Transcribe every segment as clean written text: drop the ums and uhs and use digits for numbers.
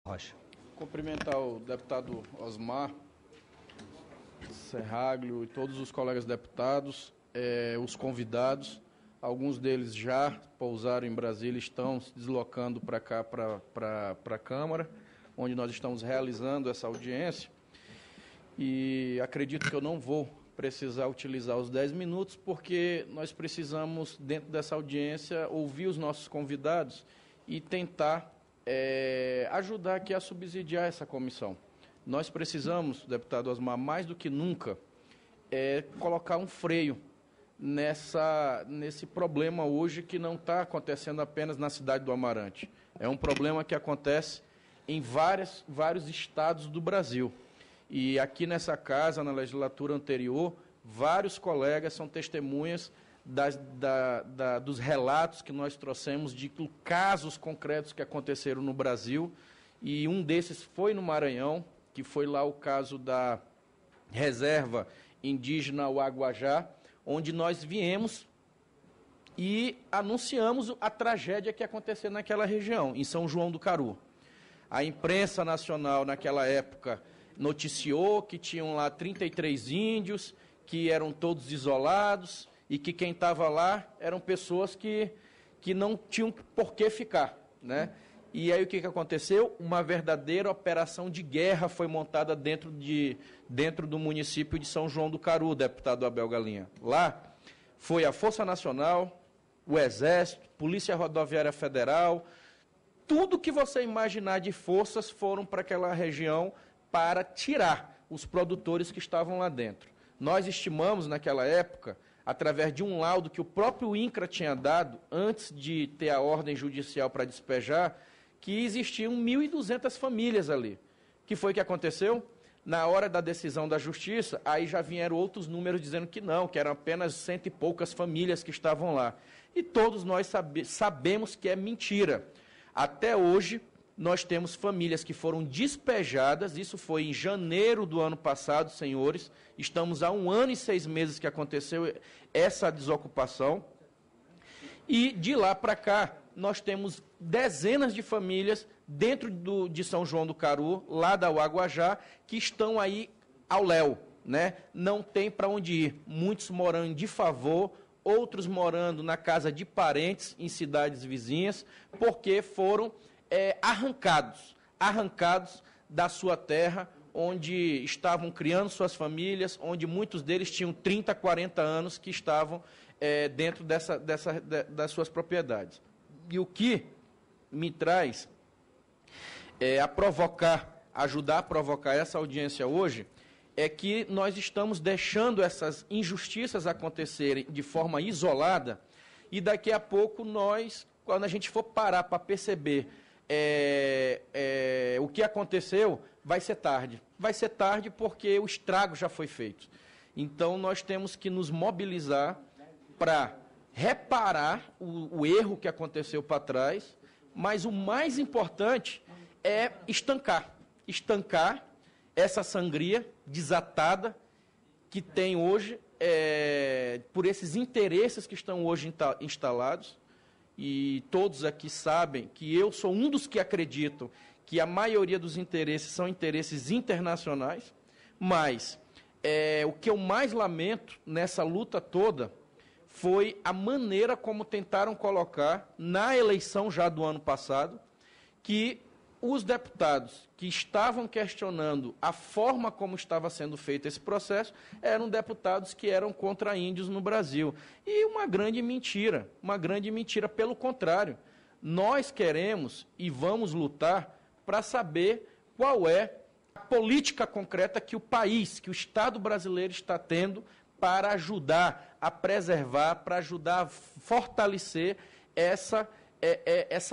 Rocha. Cumprimentar o deputado Osmar Serraglio e todos os colegas deputados, os convidados. Alguns deles já pousaram em Brasília, estão se deslocando para cá, para a Câmara, onde nós estamos realizando essa audiência. E acredito que eu não vou precisar utilizar os 10 minutos, porque nós precisamos, dentro dessa audiência, ouvir os nossos convidados e tentar ajudar aqui a subsidiar essa comissão. Nós precisamos, deputado Osmar, mais do que nunca, colocar um freio nesse problema hoje que não está acontecendo apenas na cidade do Amarante. É um problema que acontece em vários estados do Brasil. E aqui nessa casa, na legislatura anterior, vários colegas são testemunhas dos relatos que nós trouxemos de casos concretos que aconteceram no Brasil, e um desses foi no Maranhão, que foi lá o caso da reserva indígena Uaguajá, onde nós viemos e anunciamos a tragédia que aconteceu naquela região, em São João do Caru. A imprensa nacional, naquela época, noticiou que tinham lá 33 índios, que eram todos isolados, e que quem estava lá eram pessoas que não tinham por que ficar, né? E aí o que aconteceu? Uma verdadeira operação de guerra foi montada dentro do município de São João do Caru, deputado Abel Galinha. Lá foi a Força Nacional, o Exército, Polícia Rodoviária Federal, tudo que você imaginar de forças foram para aquela região para tirar os produtores que estavam lá dentro. Nós estimamos naquela época, através de um laudo que o próprio INCRA tinha dado, antes de ter a ordem judicial para despejar, que existiam 1.200 famílias ali. O que foi que aconteceu? Na hora da decisão da Justiça, aí já vieram outros números dizendo que não, que eram apenas 100 e poucas famílias que estavam lá. E todos nós sabemos que é mentira. Até hoje, nós temos famílias que foram despejadas, isso foi em janeiro do ano passado, senhores, estamos há 1 ano e 6 meses que aconteceu essa desocupação, e de lá para cá, nós temos dezenas de famílias dentro de São João do Caru, lá da Uaguajá, que estão aí ao léu, né? Não tem para onde ir, muitos morando de favor, outros morando na casa de parentes, em cidades vizinhas, porque foram arrancados da sua terra, onde estavam criando suas famílias, onde muitos deles tinham 30, 40 anos que estavam dentro das suas propriedades. E o que me traz ajudar a provocar essa audiência hoje, é que nós estamos deixando essas injustiças acontecerem de forma isolada, e daqui a pouco quando a gente for parar para perceber o que aconteceu, vai ser tarde. Vai ser tarde porque o estrago já foi feito. Então, nós temos que nos mobilizar para reparar o erro que aconteceu para trás, mas o mais importante é estancar essa sangria desatada que tem hoje, por esses interesses que estão hoje instalados. E todos aqui sabem que eu sou um dos que acreditam que a maioria dos interesses são interesses internacionais, mas o que eu mais lamento nessa luta toda foi a maneira como tentaram colocar na eleição já do ano passado, que os deputados que estavam questionando a forma como estava sendo feito esse processo eram deputados que eram contra índios no Brasil. E uma grande mentira. Pelo contrário, nós queremos e vamos lutar para saber qual é a política concreta que o país, que o Estado brasileiro está tendo para ajudar a preservar, para ajudar a fortalecer essa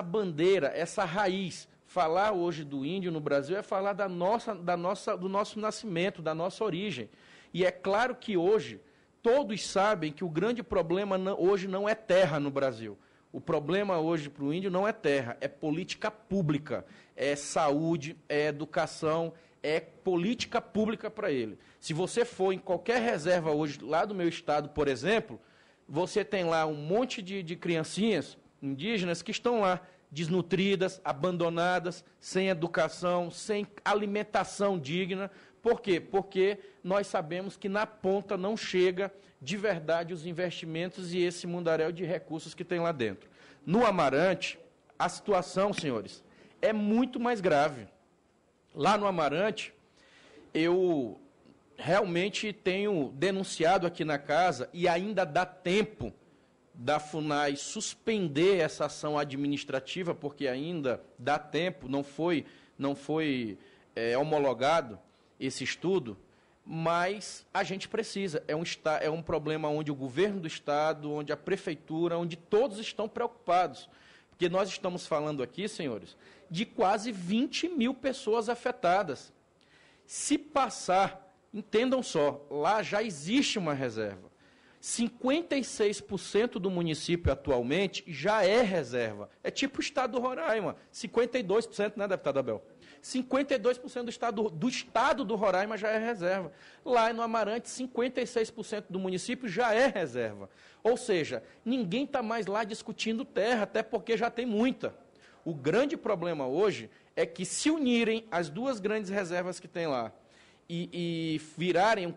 bandeira, essa raiz. Falar hoje do índio no Brasil é falar do nosso nascimento, da nossa origem. E é claro que hoje todos sabem que o grande problema hoje não é terra no Brasil. O problema hoje para o índio não é terra, é política pública, é saúde, é educação, é política pública para ele. Se você for em qualquer reserva hoje, lá do meu estado, por exemplo, você tem lá um monte de criancinhas indígenas que estão lá desnutridas, abandonadas, sem educação, sem alimentação digna. Por quê? Porque nós sabemos que na ponta não chega de verdade os investimentos e esse mundaréu de recursos que tem lá dentro. No Amarante, a situação, senhores, é muito mais grave. Lá no Amarante, eu realmente tenho denunciado aqui na casa, e ainda dá tempo da FUNAI suspender essa ação administrativa, porque ainda dá tempo, não foi homologado esse estudo, mas a gente precisa. É um problema onde o governo do Estado, onde a prefeitura, onde todos estão preocupados. Porque nós estamos falando aqui, senhores, de quase 20 mil pessoas afetadas. Se passar, entendam só, lá já existe uma reserva. 56% do município atualmente já é reserva. É tipo o estado do Roraima, 52%, né, deputado Abel? 52% do estado do Roraima já é reserva. Lá no Amarante, 56% do município já é reserva. Ou seja, ninguém está mais lá discutindo terra, até porque já tem muita. O grande problema hoje é que, se unirem as duas grandes reservas que tem lá e virarem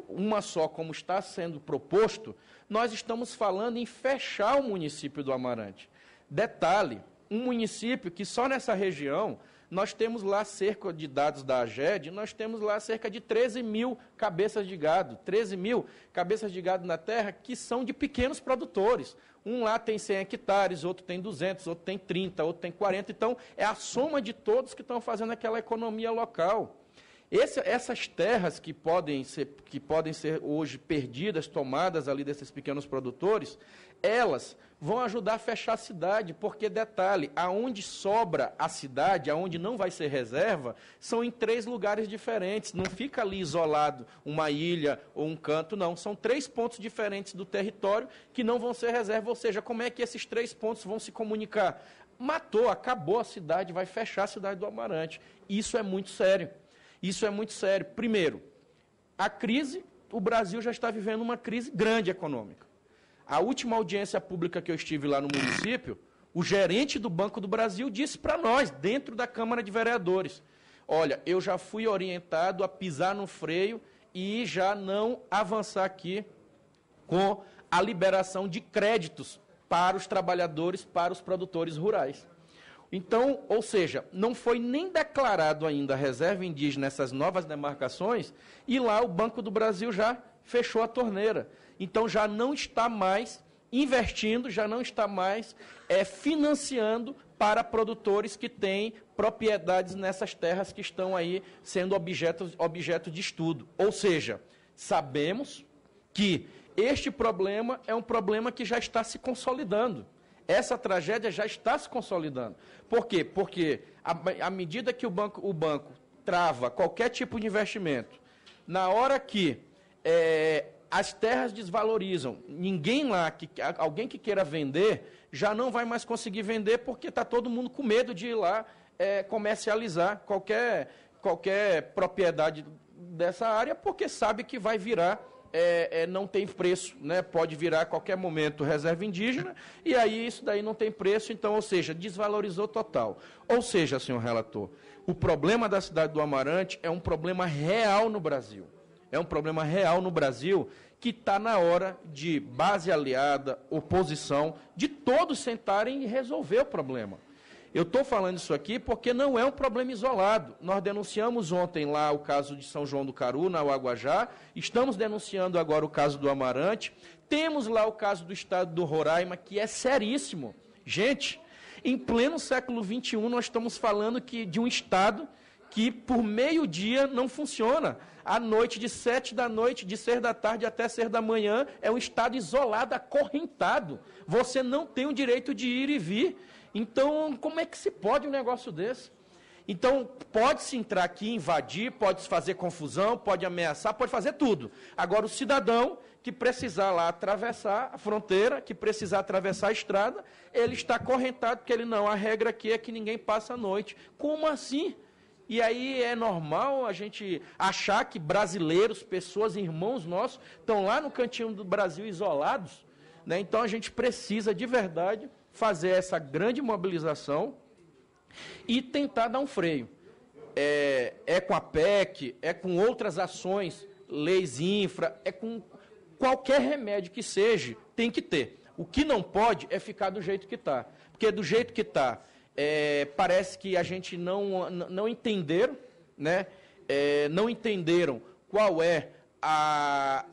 uma só, como está sendo proposto, nós estamos falando em fechar o município do Amarante. Detalhe, um município que só nessa região nós temos lá cerca de dados da AGED, nós temos lá cerca de 13 mil cabeças de gado, 13 mil cabeças de gado na terra que são de pequenos produtores. Um lá tem 100 hectares, outro tem 200, outro tem 30, outro tem 40. Então, é a soma de todos que estão fazendo aquela economia local. Essas terras que podem ser hoje perdidas, tomadas ali desses pequenos produtores, elas vão ajudar a fechar a cidade, porque, detalhe, aonde sobra a cidade, aonde não vai ser reserva, são em 3 lugares diferentes, não fica ali isolado uma ilha ou um canto, não, são 3 pontos diferentes do território que não vão ser reserva, ou seja, como é que esses 3 pontos vão se comunicar? Matou, acabou a cidade, vai fechar a cidade do Amarante. Isso é muito sério. Isso é muito sério. Primeiro, a crise, o Brasil já está vivendo uma crise grande econômica. A última audiência pública que eu estive lá no município, o gerente do Banco do Brasil disse para nós, dentro da Câmara de Vereadores, olha, eu já fui orientado a pisar no freio e já não avançar aqui com a liberação de créditos para os trabalhadores, para os produtores rurais. Então, ou seja, não foi nem declarado ainda a reserva indígena nessas novas demarcações, e lá o Banco do Brasil já fechou a torneira. Então, já não está mais investindo, já não está mais financiando para produtores que têm propriedades nessas terras que estão aí sendo objeto de estudo. Ou seja, sabemos que este problema é um problema que já está se consolidando. Essa tragédia já está se consolidando. Por quê? Porque, à medida que o banco trava qualquer tipo de investimento, na hora que as terras desvalorizam, ninguém lá, alguém que queira vender, já não vai mais conseguir vender, porque está todo mundo com medo de ir lá comercializar qualquer propriedade dessa área, porque sabe que vai virar... não tem preço, né? Pode virar a qualquer momento reserva indígena, e aí isso daí não tem preço, então, ou seja, desvalorizou total. Ou seja, senhor relator, o problema da cidade do Amarante é um problema real no Brasil. É um problema real no Brasil que está na hora de base aliada, oposição, de todos sentarem e resolver o problema. Eu estou falando isso aqui porque não é um problema isolado. Nós denunciamos ontem lá o caso de São João do Caru, na Uaguajá, estamos denunciando agora o caso do Amarante, temos lá o caso do estado do Roraima, que é seríssimo. Gente, em pleno século XXI, nós estamos falando de um estado que por meio-dia não funciona. À noite, de 7 da noite, de 6 da tarde até 6 da manhã, é um estado isolado, acorrentado. Você não tem o direito de ir e vir. Então, como é que se pode um negócio desse? Então, pode-se entrar aqui, invadir, pode-se fazer confusão, pode ameaçar, pode fazer tudo. Agora, o cidadão que precisar lá atravessar a fronteira, que precisar atravessar a estrada, ele está acorrentado, porque a regra aqui é que ninguém passa a noite. Como assim? E aí é normal a gente achar que brasileiros, pessoas, irmãos nossos, estão lá no cantinho do Brasil isolados, né? Então, a gente precisa, de verdade, fazer essa grande mobilização e tentar dar um freio. É com a PEC, é com outras ações, leis infra, é com qualquer remédio que seja, tem que ter. O que não pode é ficar do jeito que está. Porque do jeito que está, parece que a gente não entenderam, né? Não entenderam qual é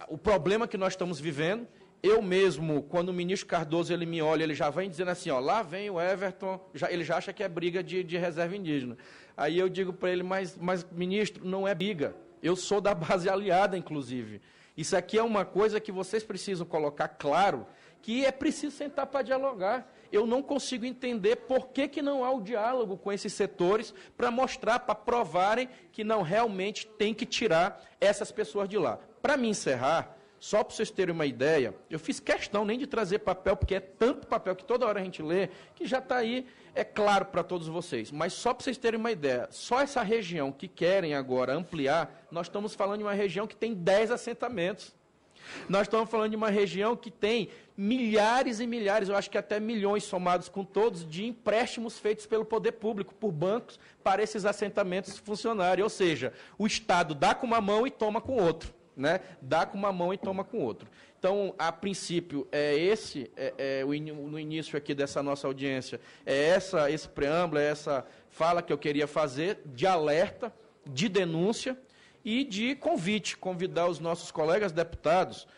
o problema que nós estamos vivendo. Eu mesmo, quando o ministro Cardoso ele me olha, ele já vem dizendo assim, ó, lá vem o Everton, ele já acha que é briga de reserva indígena. Aí eu digo para ele, mas, ministro, não é briga. Eu sou da base aliada, inclusive. Isso aqui é uma coisa que vocês precisam colocar claro, que é preciso sentar para dialogar. Eu não consigo entender por que não há o diálogo com esses setores para mostrar, para provarem que não realmente tem que tirar essas pessoas de lá. Para me encerrar, só para vocês terem uma ideia, eu fiz questão nem de trazer papel, porque é tanto papel que toda hora a gente lê, que já está aí, é claro para todos vocês. Mas só para vocês terem uma ideia, só essa região que querem agora ampliar, nós estamos falando de uma região que tem 10 assentamentos. Nós estamos falando de uma região que tem milhares e milhares, eu acho que até milhões somados com todos, de empréstimos feitos pelo poder público, por bancos, para esses assentamentos funcionarem. Ou seja, o Estado dá com uma mão e toma com outra. Né? Dá com uma mão e toma com outra. Então, a princípio, no início aqui dessa nossa audiência, esse preâmbulo, essa fala que eu queria fazer, de alerta, de denúncia e de convite, convidar os nossos colegas deputados,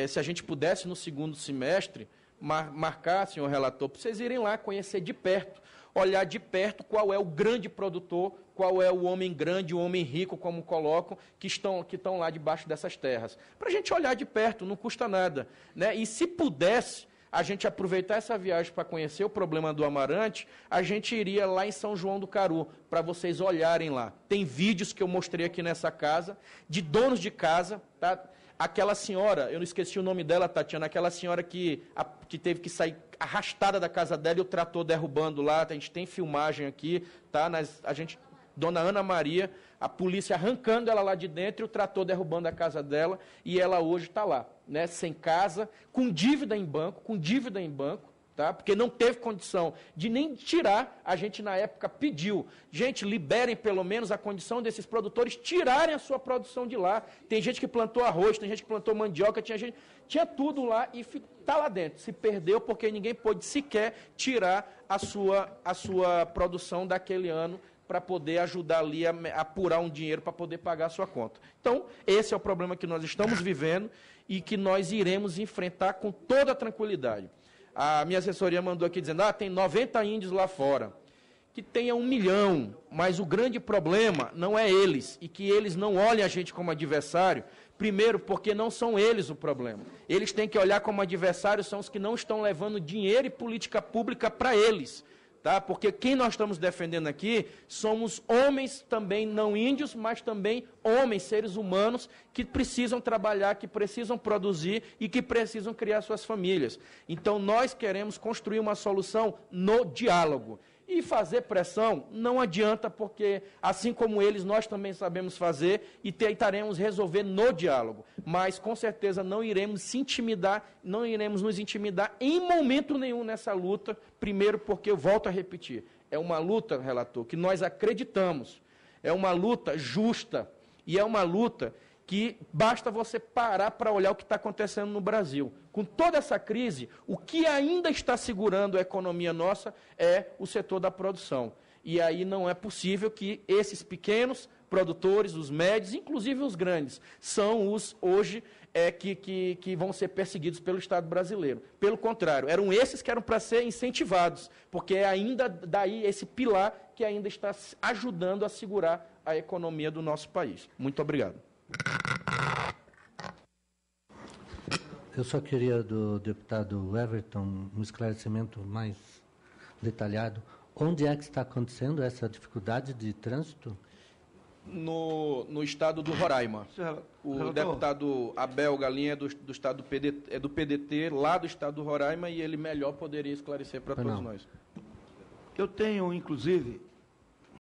se a gente pudesse, no segundo semestre, marcar, senhor relator, para vocês irem lá conhecer de perto, olhar de perto qual é o grande produtor, qual é o homem grande, o homem rico, como colocam, que estão lá debaixo dessas terras. Para a gente olhar de perto, não custa nada. Né? E se pudesse a gente aproveitar essa viagem para conhecer o problema do Amarante, a gente iria lá em São João do Caru, para vocês olharem lá. Tem vídeos que eu mostrei aqui nessa casa, de donos de casa, tá? Aquela senhora, eu não esqueci o nome dela, Tatiana, aquela senhora que teve que sair arrastada da casa dela e o trator derrubando lá, a gente tem filmagem aqui, tá? Dona Ana Maria, a polícia arrancando ela lá de dentro e o trator derrubando a casa dela, e ela hoje está lá, né, sem casa, com dívida em banco, tá? Porque não teve condição de nem tirar, a gente na época pediu, gente, liberem pelo menos a condição desses produtores tirarem a sua produção de lá. Tem gente que plantou arroz, tem gente que plantou mandioca, tinha tudo lá e está lá dentro. Se perdeu porque ninguém pôde sequer tirar a sua produção daquele ano, para poder ajudar ali a apurar um dinheiro para poder pagar a sua conta. Então, esse é o problema que nós estamos vivendo e que nós iremos enfrentar com toda a tranquilidade. A minha assessoria mandou aqui dizendo, tem 90 índios lá fora. Que tenha 1 milhão, mas o grande problema não é eles, e que eles não olhem a gente como adversário, primeiro porque não são eles o problema. Eles têm que olhar como adversários, são os que não estão levando dinheiro e política pública para eles. Tá? Porque quem nós estamos defendendo aqui somos homens também não índios, mas também homens, seres humanos, que precisam trabalhar, que precisam produzir e que precisam criar suas famílias. Então, nós queremos construir uma solução no diálogo. E fazer pressão não adianta, porque, assim como eles, nós também sabemos fazer e tentaremos resolver no diálogo. Mas, com certeza, não iremos se intimidar, não iremos nos intimidar em momento nenhum nessa luta. Primeiro, porque, eu volto a repetir, é uma luta, relator, que nós acreditamos. É uma luta justa e é uma luta que basta você parar para olhar o que está acontecendo no Brasil. Com toda essa crise, o que ainda está segurando a economia nossa é o setor da produção. E aí não é possível que esses pequenos produtores, os médios, inclusive os grandes, são os, hoje, que vão ser perseguidos pelo Estado brasileiro. Pelo contrário, eram esses que eram para ser incentivados, porque é ainda daí esse pilar que ainda está ajudando a segurar a economia do nosso país. Muito obrigado. Eu só queria, do deputado Everton, um esclarecimento mais detalhado. Onde é que está acontecendo essa dificuldade de trânsito? No estado do Roraima. O deputado Abel Galinha do estado do PDT, lá do estado do Roraima, e ele melhor poderia esclarecer para todos nós. Eu tenho, inclusive,